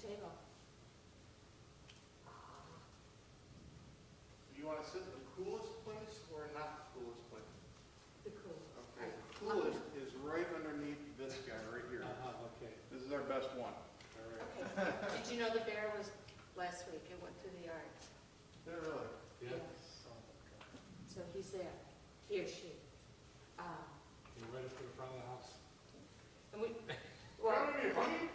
table. Do you want to sit in the coolest place or not the coolest place? The cool. Okay, the coolest is right underneath this guy right here. Okay. This is our best one. All right. Okay. Did you know the bear was last week? It went through the yards. They're really. Yeah. So he's there. He or she. You're right up to the front of the house. And we, well, Honey?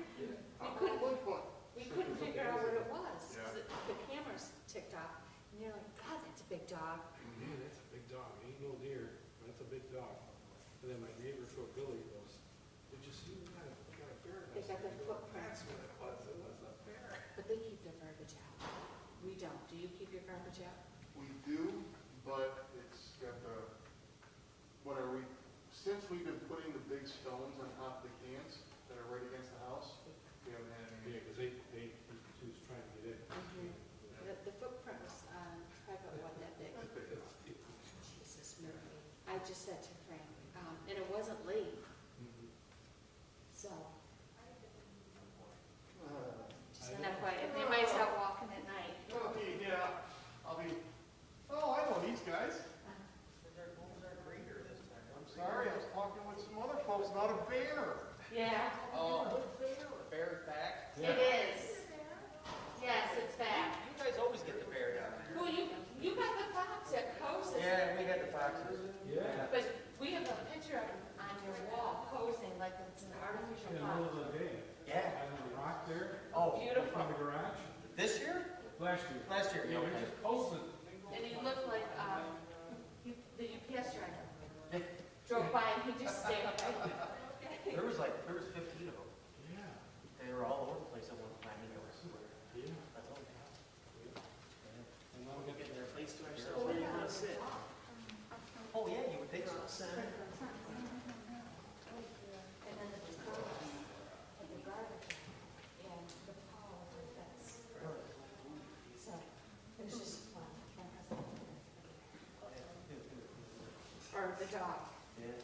we couldn't figure out what it was. Yeah. 'Cause the cameras ticked off. And you're like, God, that's a big dog. Man, that's a big dog. Ain't no deer, but it's a big dog. And then my neighbor from Billy goes, did you see we got a bear? They got their footprints. That's what it was. It was a bear. But they keep their garbage out. We don't. Do you keep your garbage out? We do, but it's got the, since we've been putting the big stones on top of the cans that are right against the house, we haven't had any. Yeah, because he was trying to get in. The footprints on private one that big. Jesus, Mary. I just said to Frank, and it wasn't late, so. Just an FYI, if anybody's out walking at night. Yeah, oh, I know these guys. I'm sorry, I was talking with some other folks about a bear. Yeah. Oh, bear's back? It is. Yes, it's back. You guys always get the bear down there. Well, you got the fox at Coast. Yeah, we got the foxes. Yeah. But we have a picture of him on your wall posing like it's an artificial In the fox. middle of the day. Yeah. On the rock there. Oh, Beautiful. From the garage. this year? Last year. Last year, Yeah, we okay. just posted. And he looked like the UPS driver. Drove by and he just stared at me. There was 15 of them. Yeah. They were all over the place at one time. You know, Yeah. that's all we have. And now We're we get getting their place to ourselves. Oh, Where you yeah. want to sit? Oh, yeah, you would think so. And then the cars and the garbage and the pole and that's. So it was just fun. Or the dog. Yeah.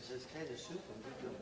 This kind of soup, I'm good.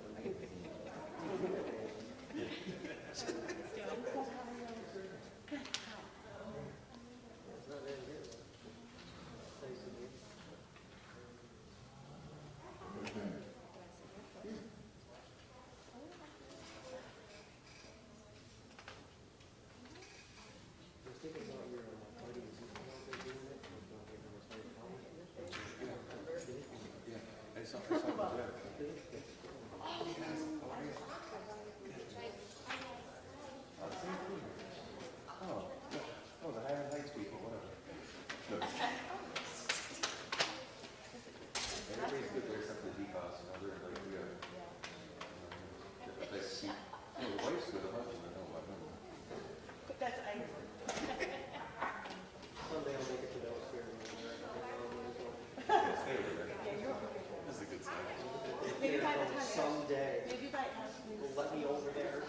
Oh, the Highland Heights people, whatever. Everybody's good there except for the decos, you know, they're like, we got, the wife's good, the husband, I know, I know. That's I. Someday I'll make it to those here. Stay over there. This is a good sign. Maybe by the time. Someday, Maybe by will let me over there.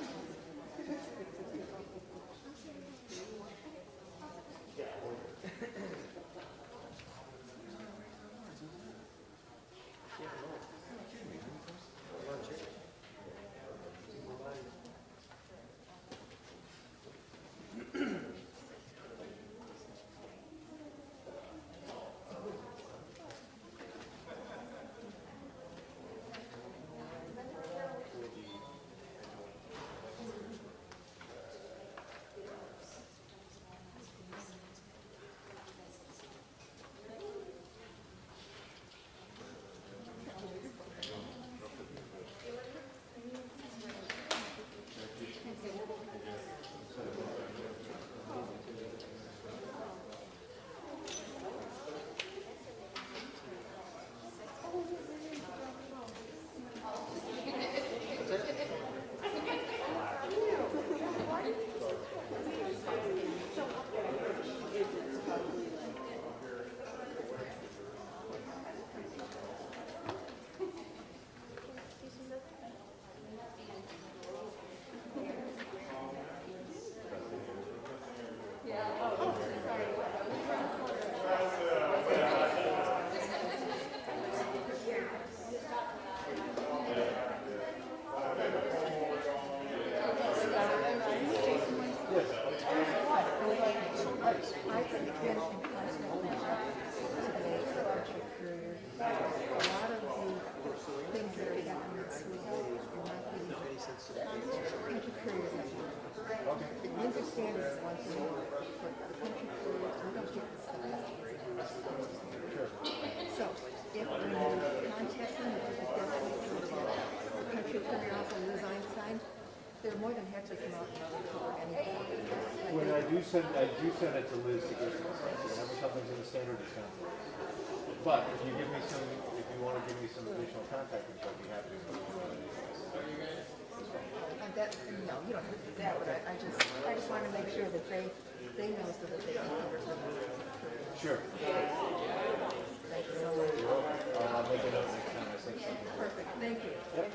I do send it to Liz to get some sense. Whenever something's in the standard, it's not. But if you give me some, if you want to give me some additional contact info, I'd be happy to. That, no, you don't have to do that, but I just want to make sure that they know so that they can cover some of it. Sure. Thank you so much. I'll make a note next time I say something. Perfect, thank you. Yep.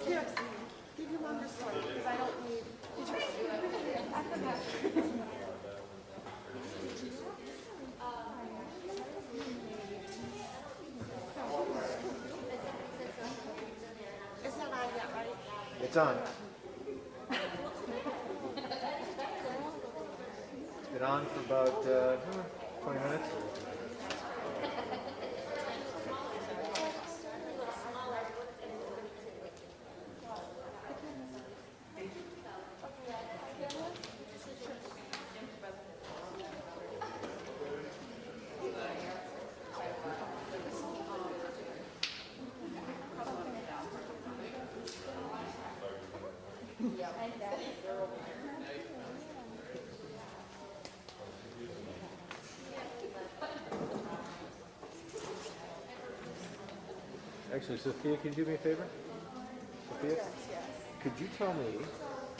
Yes. Give your mom this one because I don't need. Did you? I forgot. It's not on yet, right? It's on. It's been on for about 20 minutes. Actually, Sophia, can you do me a favor? Sophia? Could you tell me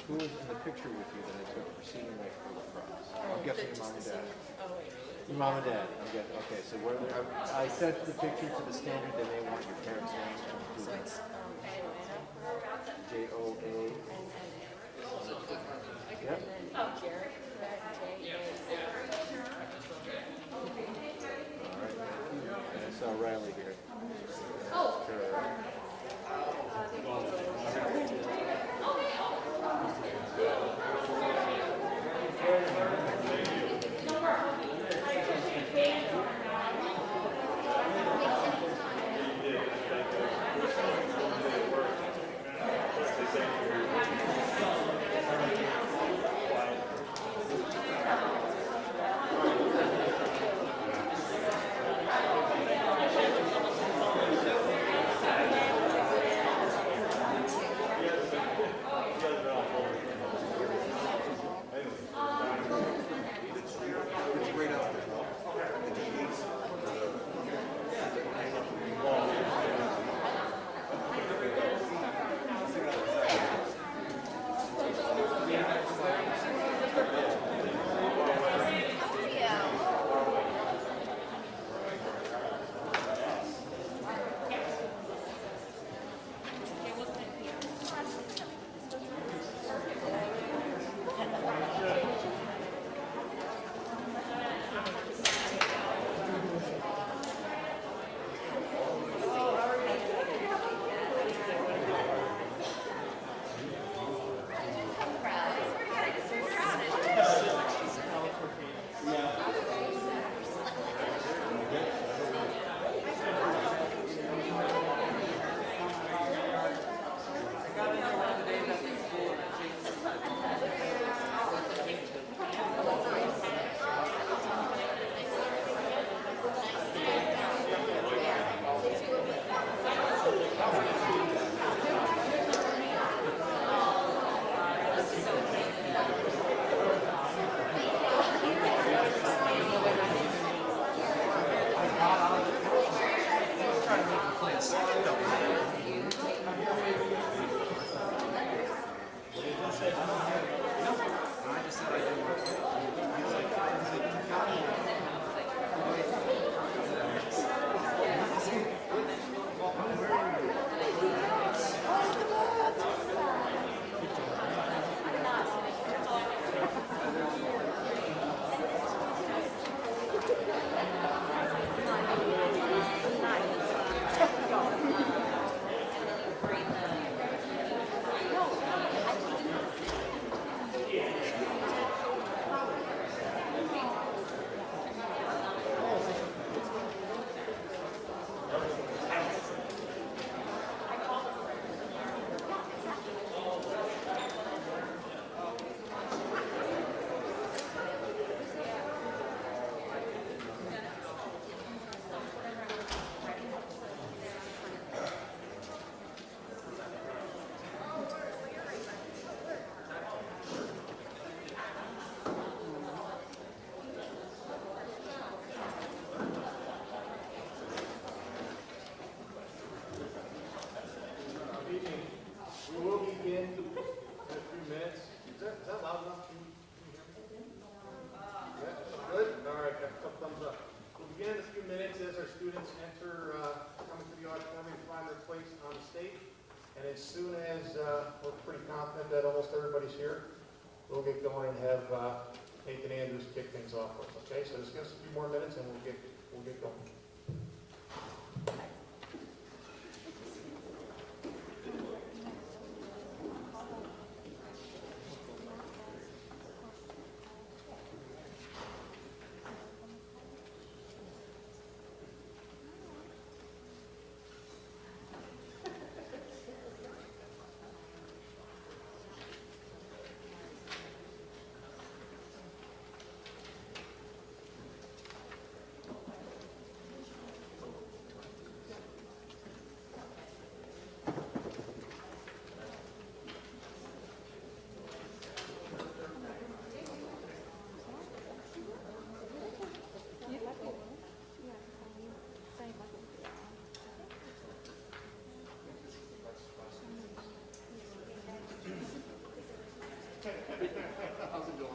who was in the picture with you that I took for senior night for lacrosse? I'm guessing your mom and dad. Your mom and dad. I'm guessing. Okay, so where I sent the picture to the standard. They may want your parents' names. So it's Joa. Yep. Oh, Gary. that almost everybody's here, we'll get going and have Nathan Andrews kick things off with us. Okay, so just give us a few more minutes and we'll get going. How's it going?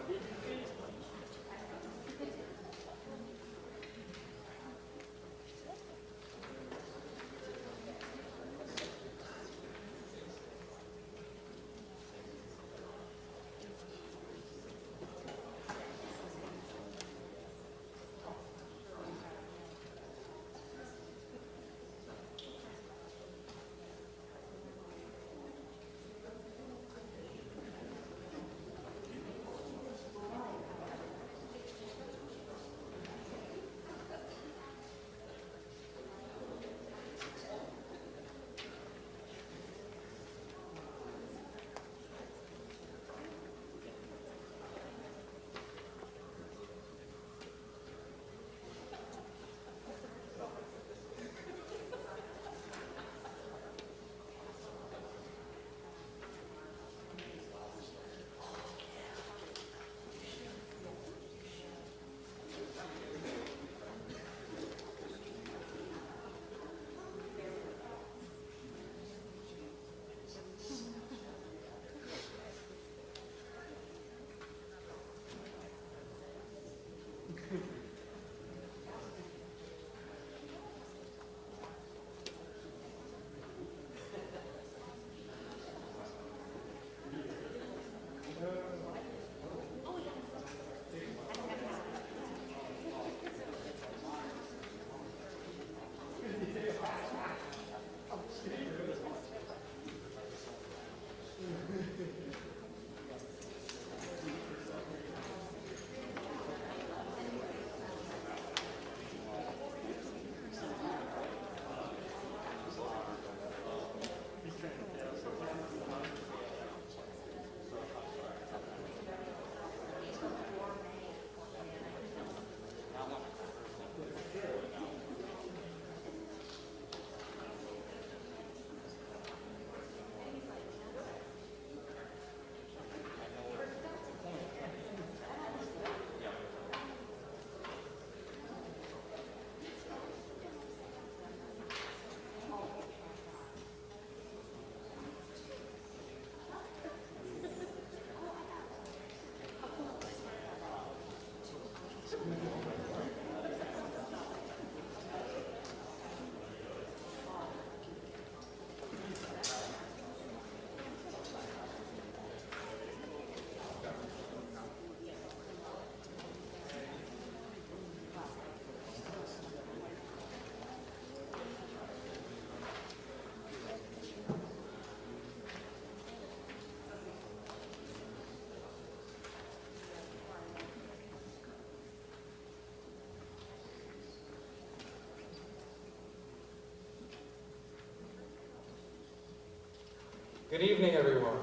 Good evening, everyone.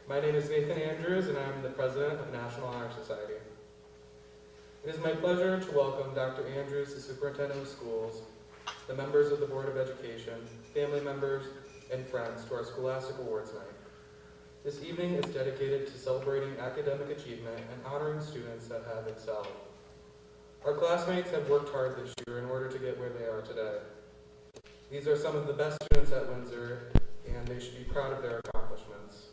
My name is Nathan Andrews, and I'm the president of National Honor Society. It is my pleasure to welcome Dr. Andrews, the superintendent of schools, the members of the Board of Education, family members, and friends to our Scholastic Awards Night. This evening is dedicated to celebrating academic achievement and honoring students that have excelled. Our classmates have worked hard this year in order to get where they are today. These are some of the best students at Windsor, and they should be proud of their accomplishments.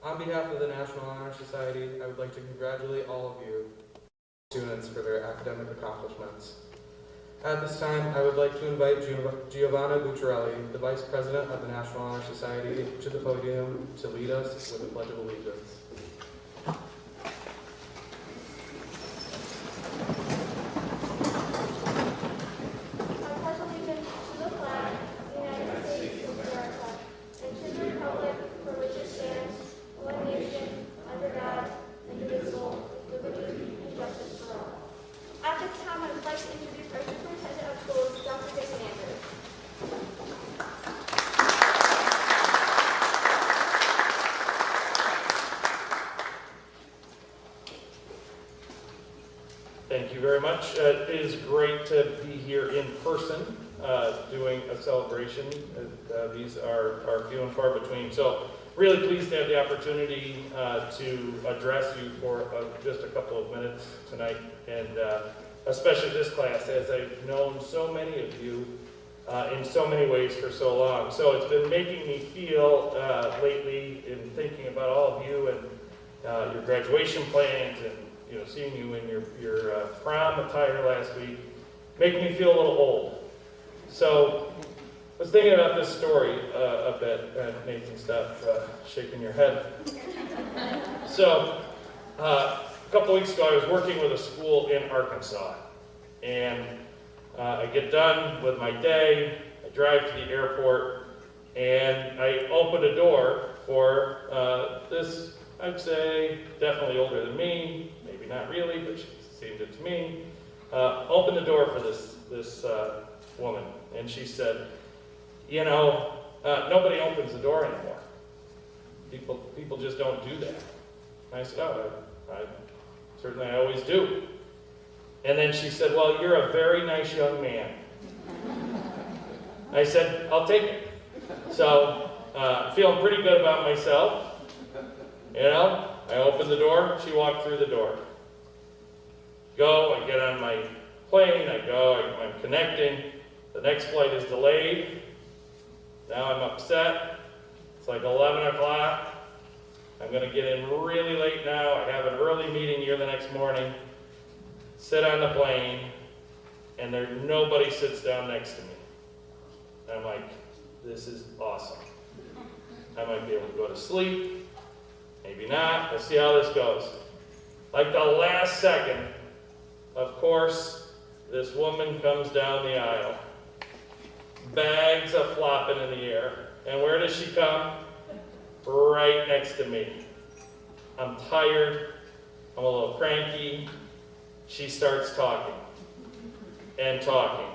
On behalf of the National Honor Society, I would like to congratulate all of you students for their academic accomplishments. At this time, I would like to invite Giovanna Bucciarelli, the Vice President of the National Honor Society, to the podium to lead us with the Pledge of Allegiance. Thank you very much. It is great to be here in person doing a celebration. These are few and far between. So really pleased to have the opportunity to address you for just a couple of minutes tonight, and especially this class, as I've known so many of you in so many ways for so long. So it's been making me feel lately, in thinking about all of you and your graduation plans, and seeing you in your prom attire last week, making me feel a little old. So I was thinking about this story a bit. Nathan, stop shaking your head. So a couple weeks ago, I was working with a school in Arkansas, and I get done with my day, I drive to the airport, and I open a door for this, I'd say, definitely older than me, maybe not really, but she seemed it to me. Opened the door for this woman, and she said, nobody opens the door anymore. People just don't do that. And I said, I always do. And then she said, well, you're a very nice young man. I said, I'll take it. So, feeling pretty good about myself. I opened the door, she walked through the door. I get on my plane, I'm connecting. The next flight is delayed. Now I'm upset. It's like 11 o'clock. I'm going to get in really late now. I have an early meeting here the next morning. Sit on the plane, and nobody sits down next to me. And I'm like, this is awesome. I might be able to go to sleep. Maybe not. We'll see how this goes. Like the last second, of course, this woman comes down the aisle. Bags are flopping in the air. And where does she come? Right next to me. I'm tired. I'm a little cranky. She starts talking. And talking.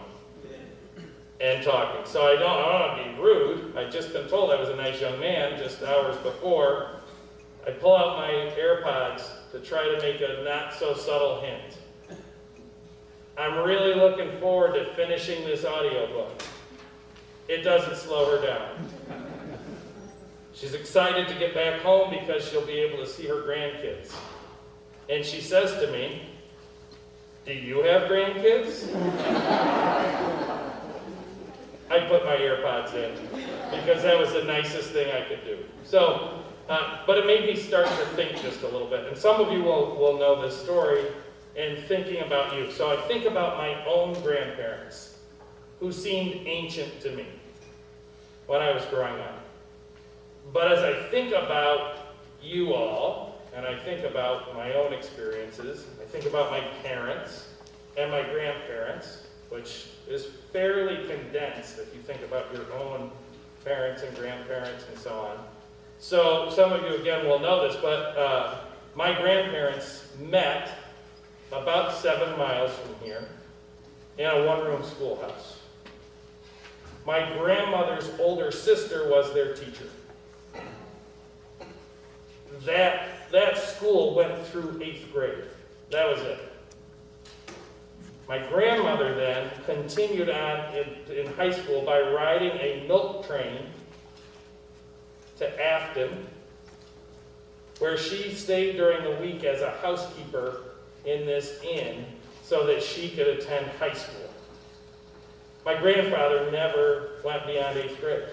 And talking. So I don't want to be rude. I'd just been told I was a nice young man just hours before. I pull out my AirPods to try to make a not-so-subtle hint. I'm really looking forward to finishing this audiobook. It doesn't slow her down. She's excited to get back home because she'll be able to see her grandkids. And she says to me, do you have grandkids? I put my AirPods in because that was the nicest thing I could do. So, but it made me start to think just a little bit. And some of you will know this story in thinking about you. So I think about my own grandparents, who seemed ancient to me when I was growing up. But as I think about you all, and I think about my own experiences, I think about my parents and my grandparents, which is fairly condensed if you think about your own parents and grandparents and so on. So some of you, again, will know this, but my grandparents met about 7 miles from here in a one-room schoolhouse. My grandmother's older sister was their teacher. That school went through 8th grade. That was it. My grandmother then continued on in high school by riding a milk train to Afton, where she stayed during the week as a housekeeper in this inn so that she could attend high school. My grandfather never went beyond 8th grade.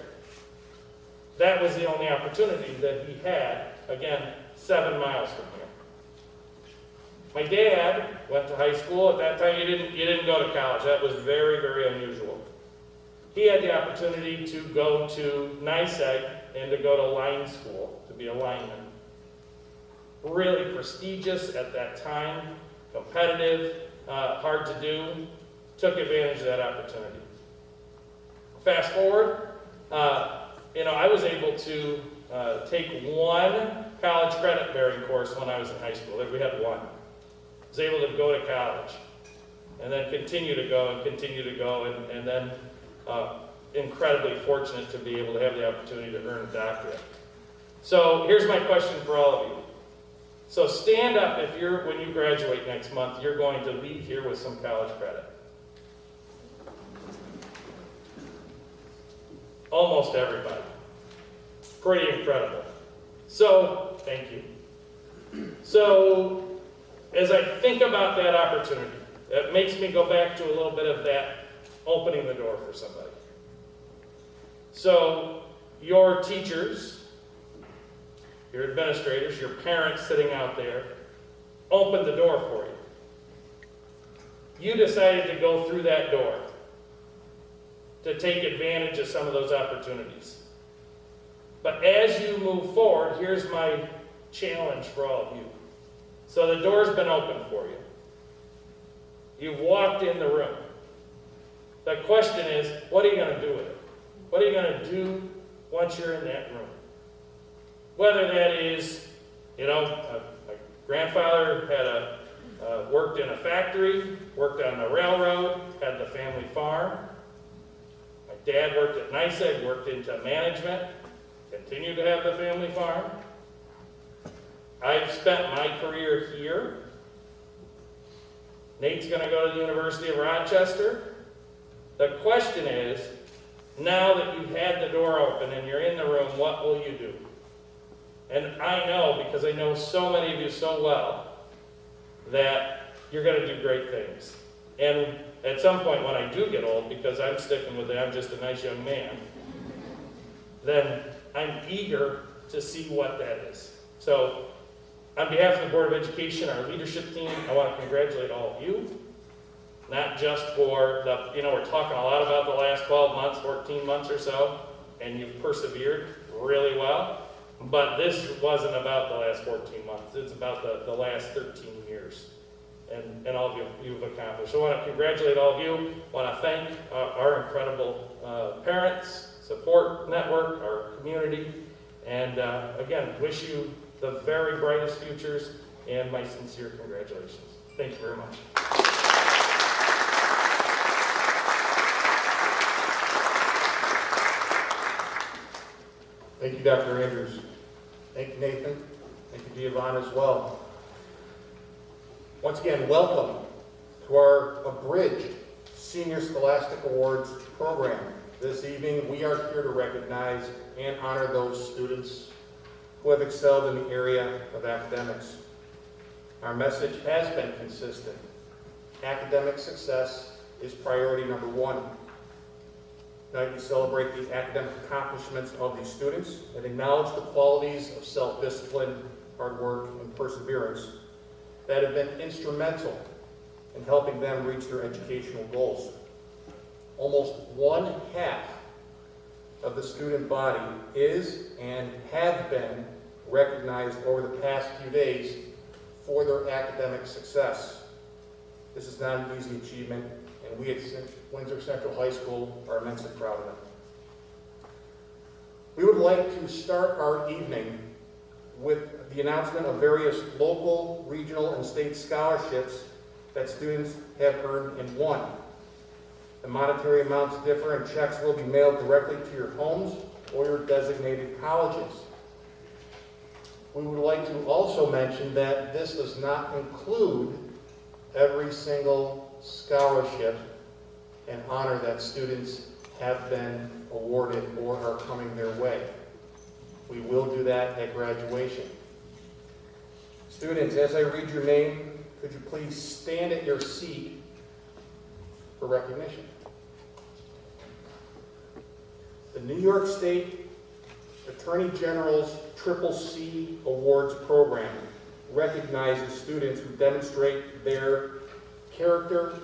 That was the only opportunity that he had, again, 7 miles from here. My dad went to high school. At that time, you didn't go to college. That was very, very unusual. He had the opportunity to go to NYSEG and to go to line school, to be a lineman. Really prestigious at that time, competitive, hard to do. Took advantage of that opportunity. Fast forward, I was able to take one college credit bearing course when I was in high school. We had one. I was able to go to college and then continue to go and then incredibly fortunate to be able to have the opportunity to earn a doctorate. So here's my question for all of you. So stand up if when you graduate next month, you're going to leave here with some college credit. Almost everybody. Pretty incredible. So, thank you. So, as I think about that opportunity, it makes me go back to a little bit of that opening the door for somebody. So, your teachers, your administrators, your parents sitting out there, opened the door for you. You decided to go through that door to take advantage of some of those opportunities. But as you move forward, here's my challenge for all of you. So the door's been open for you. You've walked in the room. The question is, what are you going to do with it? What are you going to do once you're in that room? Whether that is, my grandfather had worked in a factory, worked on a railroad, had the family farm. My dad worked at NYSEG, worked into management, continued to have the family farm. I've spent my career here. Nate's going to go to the University of Rochester. The question is, now that you've had the door open and you're in the room, what will you do? And I know, because I know so many of you so well, that you're going to do great things. And at some point when I do get old, because I'm sticking with it, I'm just a nice young man, then I'm eager to see what that is. So, on behalf of the Board of Education, our leadership team, I want to congratulate all of you. Not just for we're talking a lot about the last 12 months, 14 months or so, and you've persevered really well. But this wasn't about the last 14 months. It's about the last 13 years and all of you've accomplished. So I want to congratulate all of you. I want to thank our incredible parents, support network, our community, and again, wish you the very brightest futures and my sincere congratulations. Thank you very much. Thank you, Dr. Andrews. Thank you, Nathan. Thank you, Giovanna, as well. Once again, welcome to our abridged Senior Scholastic Awards program. This evening, we are here to recognize and honor those students who have excelled in the area of academics. Our message has been consistent. Academic success is priority number one. Tonight we celebrate the academic accomplishments of these students and acknowledge the qualities of self-discipline, hard work, and perseverance that have been instrumental in helping them reach their educational goals. Almost 1/2 of the student body is and have been recognized over the past few days for their academic success. This is not an easy achievement, and we at Windsor Central High School are immensely proud of them. We would like to start our evening with the announcement of various local, regional, and state scholarships that students have earned and won. The monetary amounts differ, and checks will be mailed directly to your homes or your designated colleges. We would like to also mention that this does not include every single scholarship and honor that students have been awarded or are coming their way. We will do that at graduation. Students, as I read your name, could you please stand at your seat for recognition? The New York State Attorney General's CCC Awards Program recognizes students who demonstrate their character,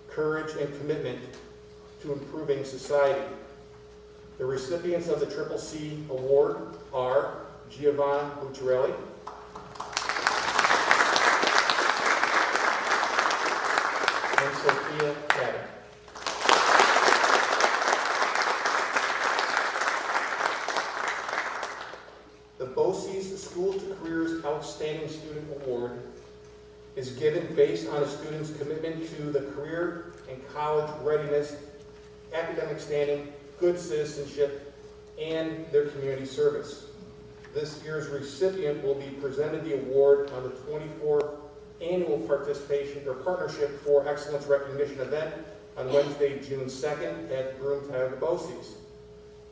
courage, and commitment to improving society. The recipients of the Triple C Award are Giovanni Bucciarelli, and Sophia Caddick. The BOCES School to Careers Outstanding Student Award is given based on a student's commitment to the career and college readiness, academic standing, good citizenship, and their community service. This year's recipient will be presented the award on the 24th Annual Participation or Partnership for Excellence Recognition event on Wednesday, June 2nd at Broomtown BOCES.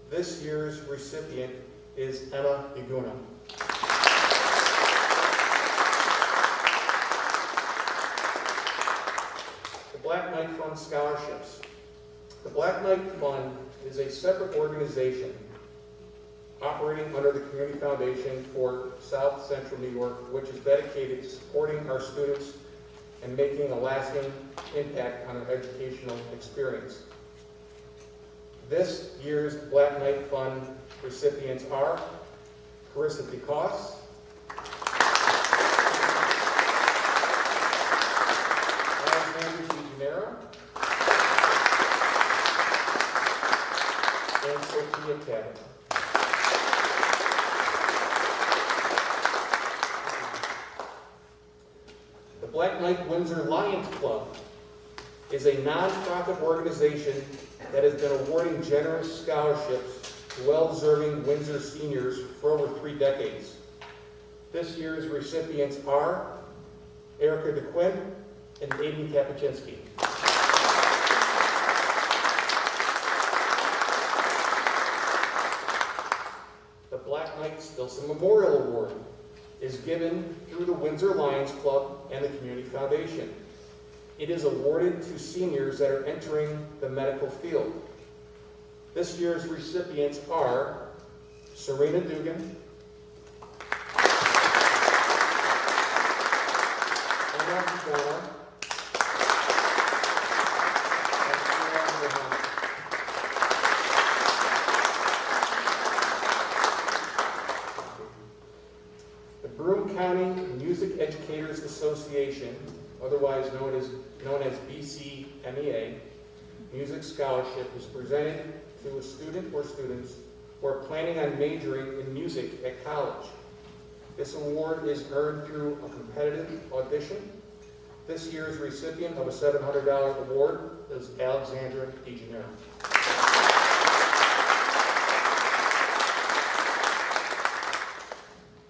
This year's recipient is Emma Iguna. The Black Knight Fund Scholarships. The Black Knight Fund is a separate organization operating under the Community Foundation for South Central New York, which is dedicated to supporting our students and making a lasting impact on their educational experience. This year's Black Knight Fund recipients are Carissa DeCoste, Alexandra DeGenero, and Sophia Caddick. The Black Knight Windsor Lions Club is a nonprofit organization that has been awarding generous scholarships to well-deserving Windsor seniors for over 3 decades. This year's recipients are Erica DeQuinn and Aiden Kapuscinski. The Black Knight Stilson Memorial Award is given through the Windsor Lions Club and the Community Foundation. It is awarded to seniors that are entering the medical field. This year's recipients are Serena Dugan, Emma Dugan, and Sarah Mohammed. The Broome County Music Educators Association, otherwise known as BCMEA, Music Scholarship is presented to a student or students who are planning on majoring in music at college. This award is earned through a competitive audition. This year's recipient of a $700 award is Alexandra DeGenero.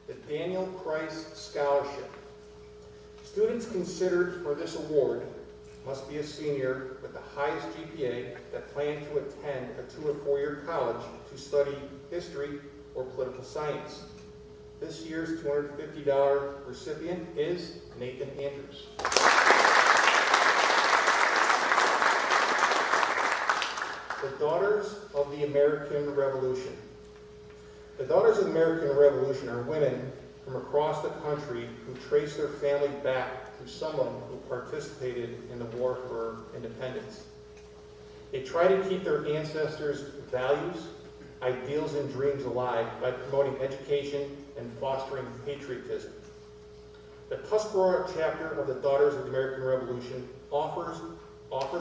The Daniel Price Scholarship. Students considered for this award must be a senior with the highest GPA that plan to attend a 2- or 4-year college to study history or political science. This year's $250 recipient is Nathan Andrews. The Daughters of the American Revolution. The Daughters of the American Revolution are women from across the country who trace their family back to someone who participated in the war for independence. They try to keep their ancestors' values, ideals, and dreams alive by promoting education and fostering patriotism. The Tuscarora chapter of the Daughters of the American Revolution offers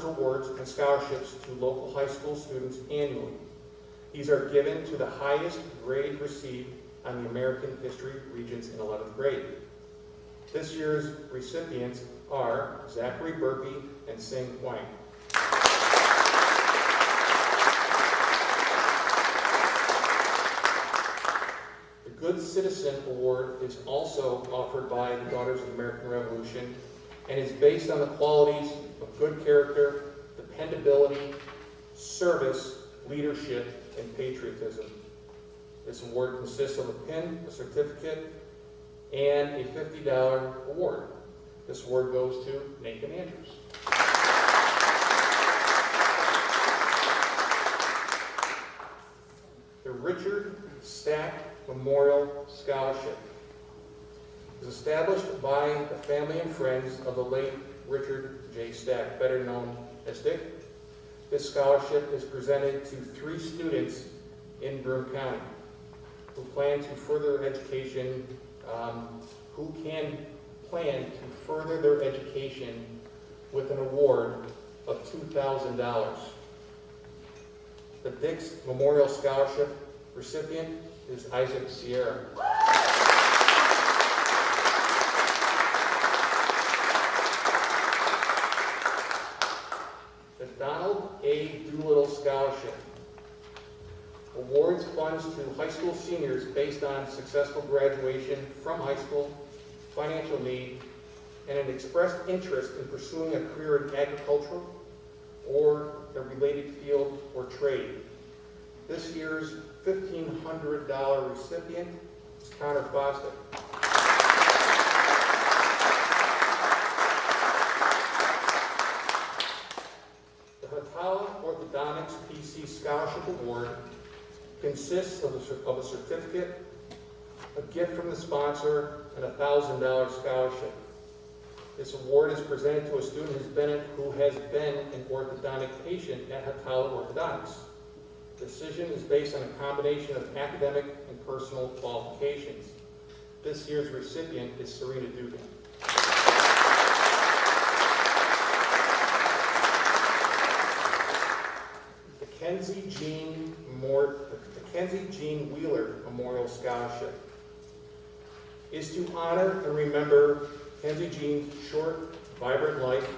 awards and scholarships to local high school students annually. These are given to the highest grade received on the American History Regents in 11th grade. This year's recipients are Zachary Burpee and Sing Wang. The Good Citizen Award is also offered by the Daughters of the American Revolution and is based on the qualities of good character, dependability, service, leadership, and patriotism. This award consists of a pin, a certificate, and a $50 award. This award goes to Nathan Andrews. The Richard Stack Memorial Scholarship is a established by the family and friends of the late Richard J. Stack, better known as Dick. This scholarship is presented to 3 students in Broome County who plan to further education, who can plan to further their education with an award of $2,000. The Dick's Memorial Scholarship recipient is Isaac Sierra. The Donald A. Doolittle Scholarship awards funds to high school seniors based on successful graduation from high school, financial need, and an expressed interest in pursuing a career in agriculture or a related field or trade. This year's $1,500 recipient is Connor Foster. The Hatala Orthodontics PC Scholarship Award consists of a certificate, a gift from the sponsor, and a $1,000 scholarship. This award is presented to a student who has been an orthodontic patient at Hatala Orthodontics. The decision is based on a combination of academic and personal qualifications. This year's recipient is Serena Dugan. The Kenzie Jean Wheeler Memorial Scholarship is to honor and remember Kenzie Jean's short, vibrant life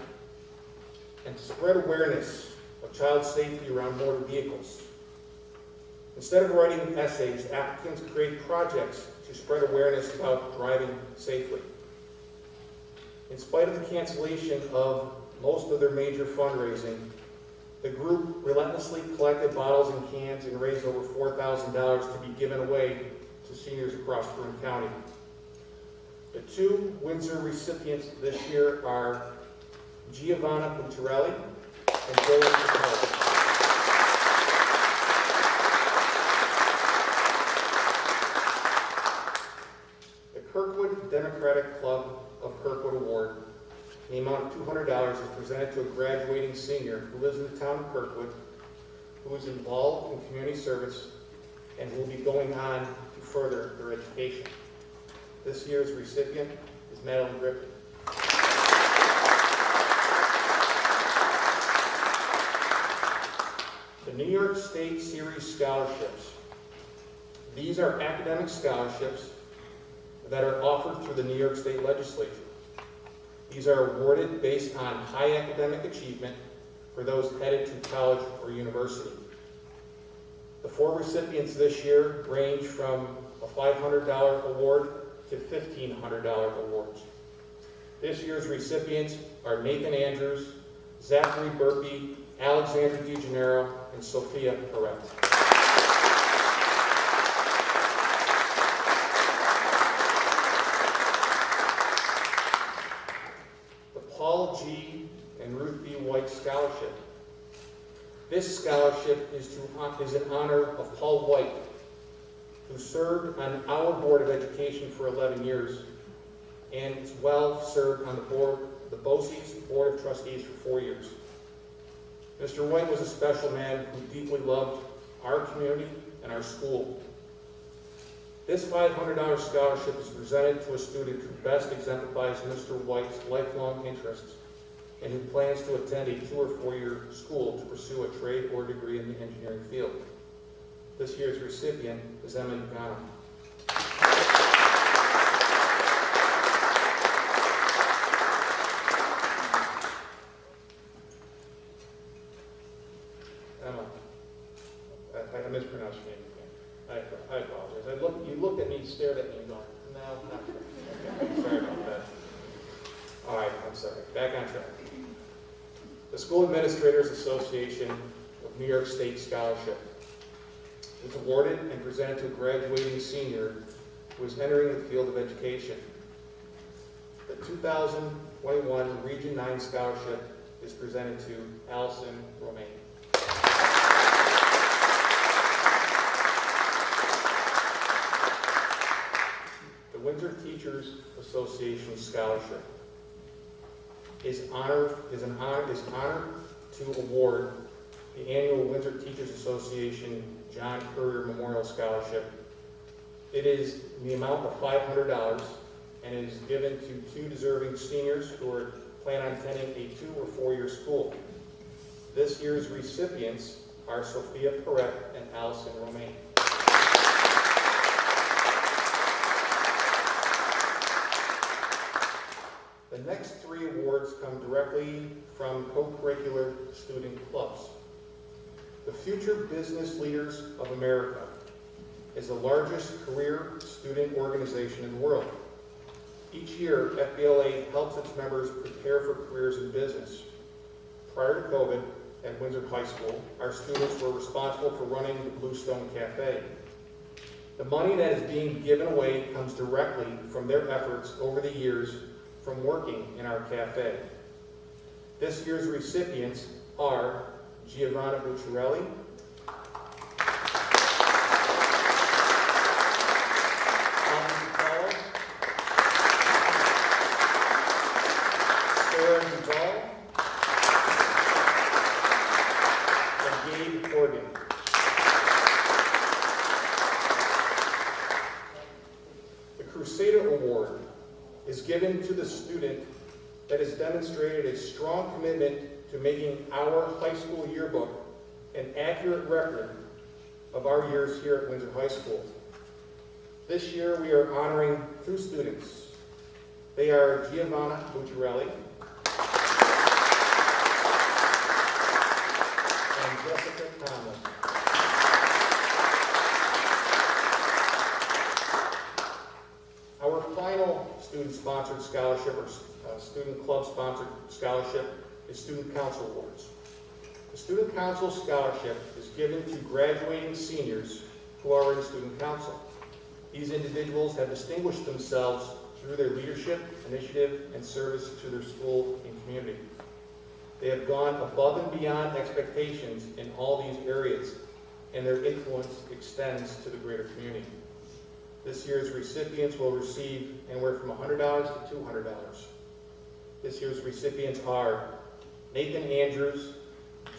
and to spread awareness of child safety around motor vehicles. Instead of writing essays, applicants create projects to spread awareness about driving safely. In spite of the cancellation of most of their major fundraising, the group relentlessly collected bottles and cans and raised over $4,000 to be given away to seniors across Broome County. The 2 Windsor recipients this year are Giovanna Puntarelli and Dylan Capella. The Kirkwood Democratic Club of Kirkwood Award, in the amount of $200, is presented to a graduating senior who lives in the town of Kirkwood, who is involved in community service, and who will be going on to further their education. This year's recipient is Madeline Griffin. The New York State Series Scholarships. These are academic scholarships that are offered through the New York State Legislature. These are awarded based on high academic achievement for those headed to college or university. The 4 recipients this year range from a $500 award to $1,500 awards. This year's recipients are Nathan Andrews, Zachary Burpee, Alexander DeGennaro, and Sophia Perret. The Paul G. and Ruth B. White Scholarship. This scholarship is in honor of Paul White, who served on our Board of Education for 11 years and as well served on the BOCES Board of Trustees for 4 years. Mr. White was a special man who deeply loved our community and our school. This $500 scholarship is presented to a student who best exemplifies Mr. White's lifelong interests and who plans to attend a 2 or 4 year school to pursue a trade or degree in the engineering field. This year's recipient is Emma Nagano. Emma, I mispronounced your name again. I apologize. You looked at me, stared at me, and going, no, not sure. Okay, sorry about that. All right, I'm sorry. Back on track. The School Administrators Association of New York State Scholarship. It's awarded and presented to a graduating senior who is entering the field of education. The 2021 Region 9 Scholarship is presented to Allison Romaine. The Windsor Teachers Association Scholarship. Is honored to award the annual Windsor Teachers Association John Currier Memorial Scholarship. It is in the amount of $500 and is given to 2 deserving seniors who plan on attending a 2 or 4-year school. This year's recipients are Sophia Perret and Allison Romaine. The next 3 awards come directly from co-curricular student clubs. The Future Business Leaders of America is the largest career student organization in the world. Each year, FBLA helps its members prepare for careers in business. Prior to COVID, at Windsor High School, our students were responsible for running the Bluestone Cafe. The money that is being given away comes directly from their efforts over the years from working in our cafe. This year's recipients are Giovanna Bucciarelli, Sarah Duvall, and Gabe Horgan. The Crusader Award is given to the student that has demonstrated a strong commitment to making our high school yearbook an accurate record of our years here at Windsor High School. This year we are honoring 2 students. They are Giovanna Bucciarelli and Jessica Conlon. Our final student-sponsored scholarship or student club-sponsored scholarship is Student Council Awards. The Student Council Scholarship is given to graduating seniors who are in Student Council. These individuals have distinguished themselves through their leadership, initiative, and service to their school and community. They have gone above and beyond expectations in all these areas, and their influence extends to the greater community. This year's recipients will receive anywhere from $100 to $200. This year's recipients are Nathan Andrews,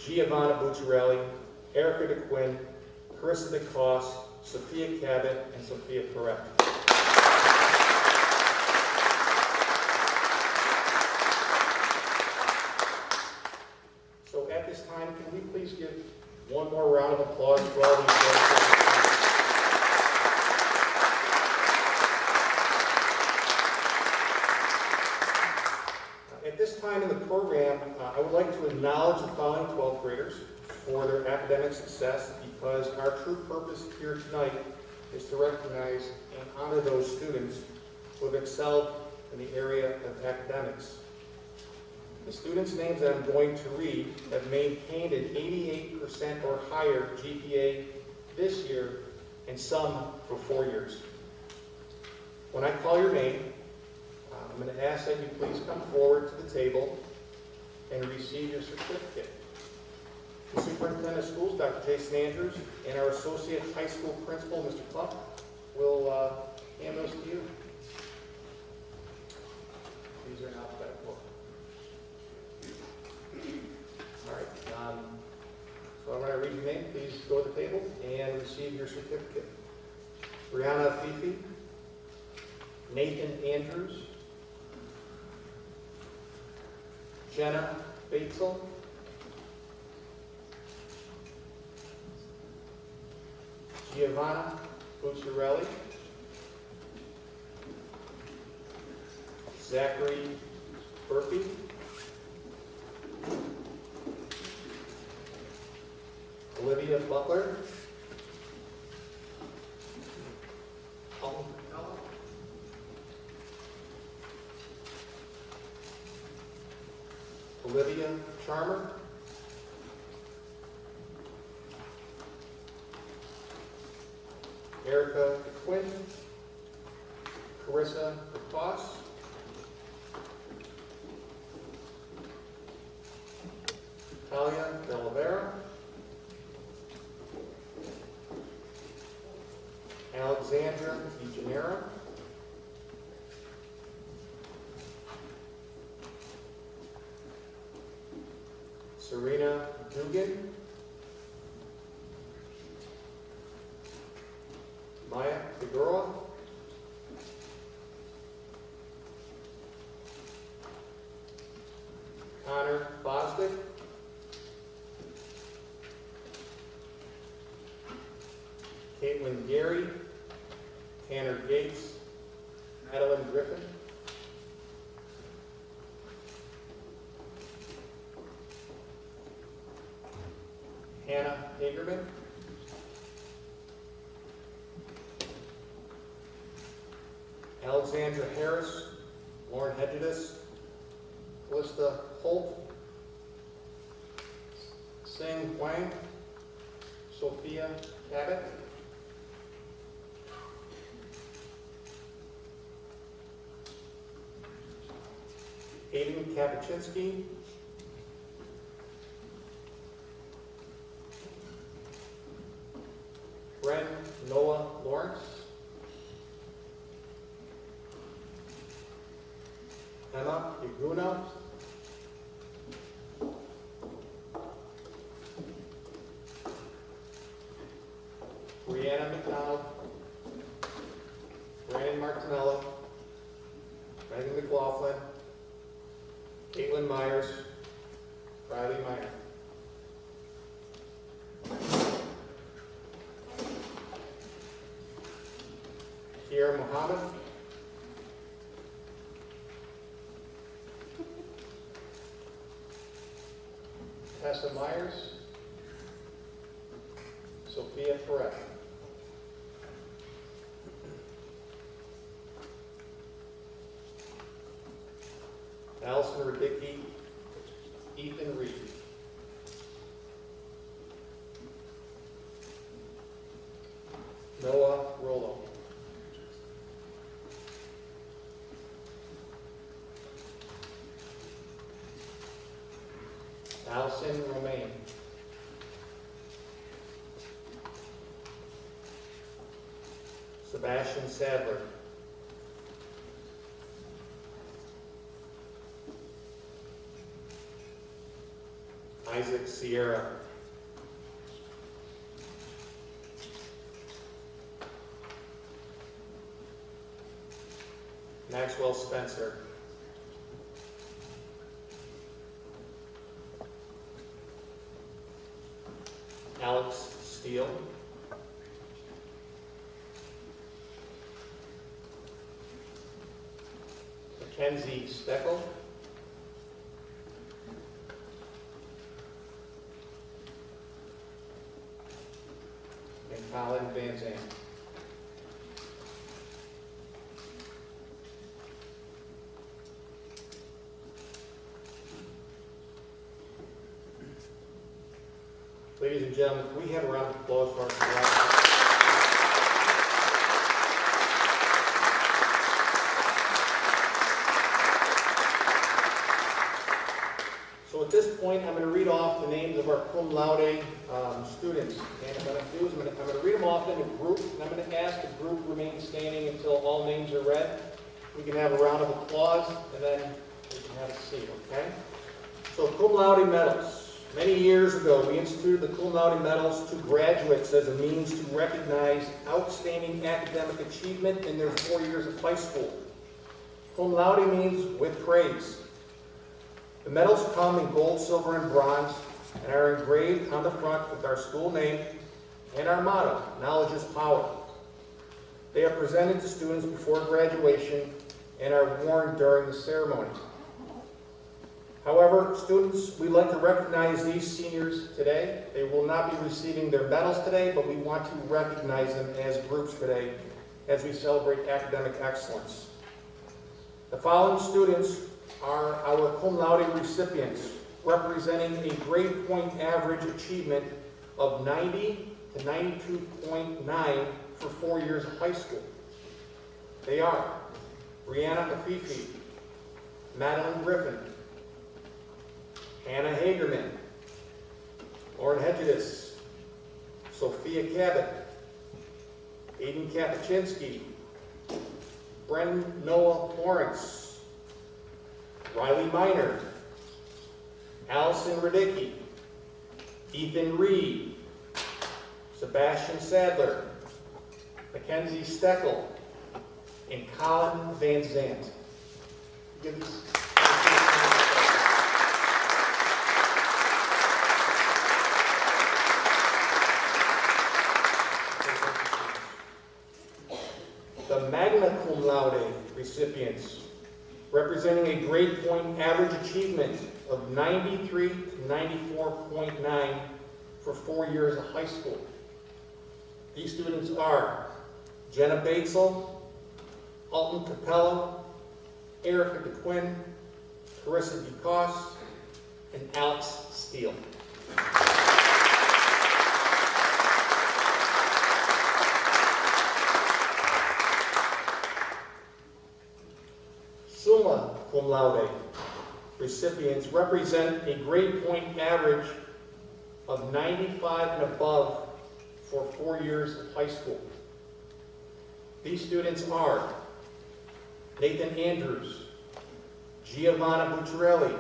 Giovanna Bucciarelli, Erica DeQuinn, Carissa DeCoste, Sophia Cabot, and Sophia Perret. So at this time, can we please give one more round of applause for all these folks? At this time in the program, I would like to acknowledge the following 12th graders for their academic success, because our true purpose here tonight is to recognize and honor those students who have excelled in the area of academics. The students' names that I'm going to read have maintained an 88% or higher GPA this year, and some for 4 years. When I call your name, I'm going to ask that you please come forward to the table and receive your certificate. The Superintendent of Schools, Dr. Jason Andrews, and our Associate High School Principal, Mr. Cluck, will hand those to you. These are in alphabetical order. All right. So when I read your name, please go to the table and receive your certificate. Brianna Fifi, Nathan Andrews, Jenna Batesel, Giovanna Bucciarelli, Zachary Burkey, Olivia Butler, Olivia Charmer, Erica DeQuinn, Carissa DeCoste, Talia Delavera, Alexandra DeGenera, Serena Dugan, Maya Figueroa, Connor Bostic, Caitlin Gary, Tanner Gates, Madeline Griffin, Hannah Hagerman, Alexandra Harris, Lauren Hedges, Calista Holt, Sing Huang, Sophia Cabot, Aiden Kapuscinski, Bren Noah Lawrence, Emma Iguna, Brianna McDonald, Brandon Martinello, Megan McLaughlin, Caitlin Myers, Riley Meyer. Kiera Muhammad, Tessa Myers, Sophia Perez. Allison Radicki, Ethan Reed. Noah Rollo. Allison Romaine. Sebastian Sadler. Isaac Sierra. Maxwell Spencer. Alex Steele. Mackenzie Steckel. And Colin Van Zandt. Ladies and gentlemen, can we have a round of applause for our Scholastic? So at this point, I'm going to read off the names of our cum laude students. And what I'm going to do is I'm going to read them off in a group, and I'm going to ask the group remain standing until all names are read. We can have a round of applause, and then we can have a seat, okay? So cum laude medals. Many years ago, we instituted the cum laude medals to graduates as a means to recognize outstanding academic achievement in their 4 years of high school. Cum laude means with praise. The medals come in gold, silver, and bronze and are engraved on the front with our school name and our motto, knowledge is power. They are presented to students before graduation and are worn during the ceremony. However, students, we'd like to recognize these seniors today. They will not be receiving their medals today, but we want to recognize them as groups today as we celebrate academic excellence. The following students are our cum laude recipients, representing a grade point average achievement of 90 to 92.9 for 4 years of high school. They are Brianna Afifi, Madeline Griffin, Hannah Hagerman, Lauren Hedges, Sophia Cabot, Aiden Kapuscinski, Bren Noah Lawrence, Riley Miner, Allison Radicki, Ethan Reed, Sebastian Sadler, Mackenzie Steckel, and Colin Van Zandt. Give these- The magna cum laude recipients, representing a grade point average achievement of 93 to 94.9 for 4 years of high school. These students are Jenna Batesel, Alton Capello, Erica DeQuinn, Carissa DeCoste, and Alex Steele. Summa cum laude recipients represent a grade point average of 95 and above for 4 years of high school. These students are Nathan Andrews, Giovanna Bucciarelli,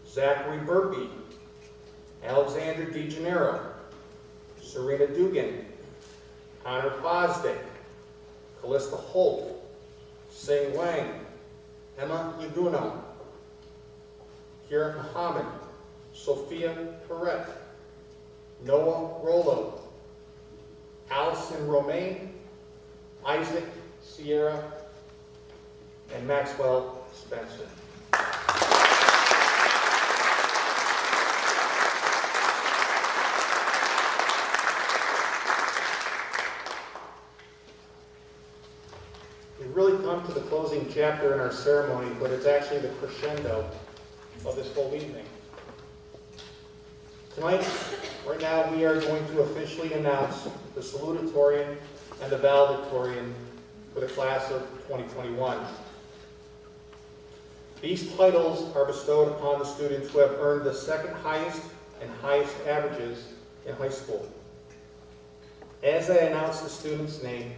Zachary Burpee, Alexander DeGennaro, Serena Dugan, Connor Fosdick, Callista Holt, Sing Wang, Emma Yaguno, Kira Muhammad, Sophia Perret, Noah Rollo, Allison Romaine, Isaac Sierra, and Maxwell Spencer. We've really come to the closing chapter in our ceremony, but it's actually the crescendo of this whole evening. Tonight, right now, we are going to officially announce the salutatorian and the valedictorian for the class of 2021. These titles are bestowed upon the students who have earned the second highest and highest averages in high school. As I announce the student's name,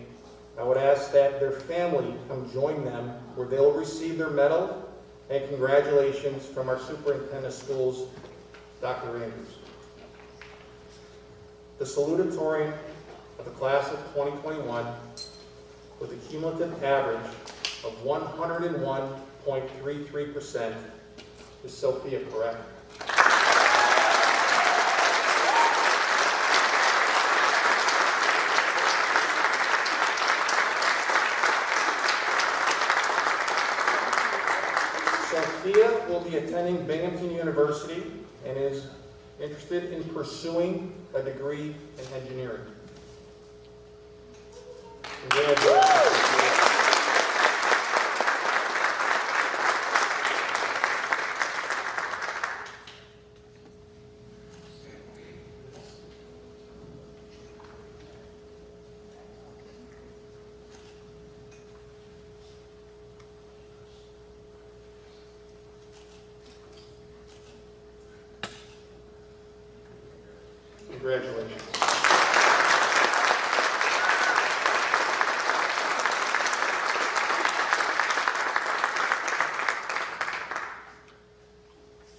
I would ask that their family come join them where they'll receive their medal and congratulations from our superintendent of schools, Dr. Andrews. The salutatorian of the class of 2021 with a cumulative average of 101.33% is Sophia Perret. Sophia will be attending Binghamton University and is interested in pursuing a degree in engineering. Congratulations. Congratulations.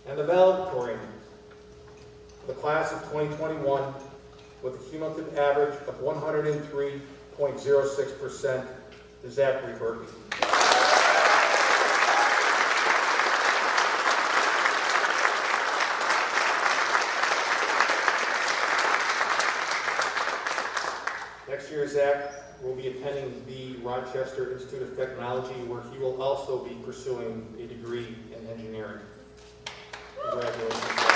And the valedictorian, the class of 2021, with a cumulative average of 103.06%, is Zachary Burpee. Next year, Zach will be attending the Rochester Institute of Technology, where he will also be pursuing a degree in engineering. Congratulations, Zach.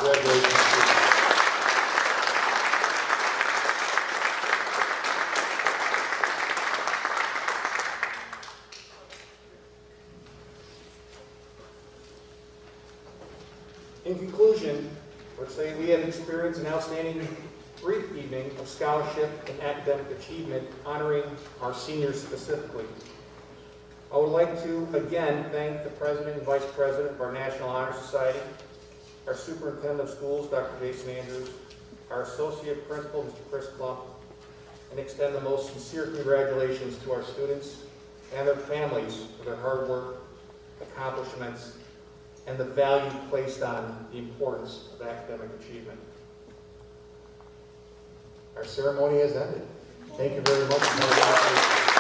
Congratulations. In conclusion, let's say we have experienced an outstanding brief evening of scholarship and academic achievement honoring our seniors specifically. I would like to again thank the President and Vice President of our National Honor Society, our Superintendent of Schools, Dr. Jason Andrews, our Associate Principal, Mr. Chris Klump, and extend the most sincere congratulations to our students and their families for their hard work, accomplishments, and the value placed on the importance of academic achievement. Our ceremony has ended. Thank you very much.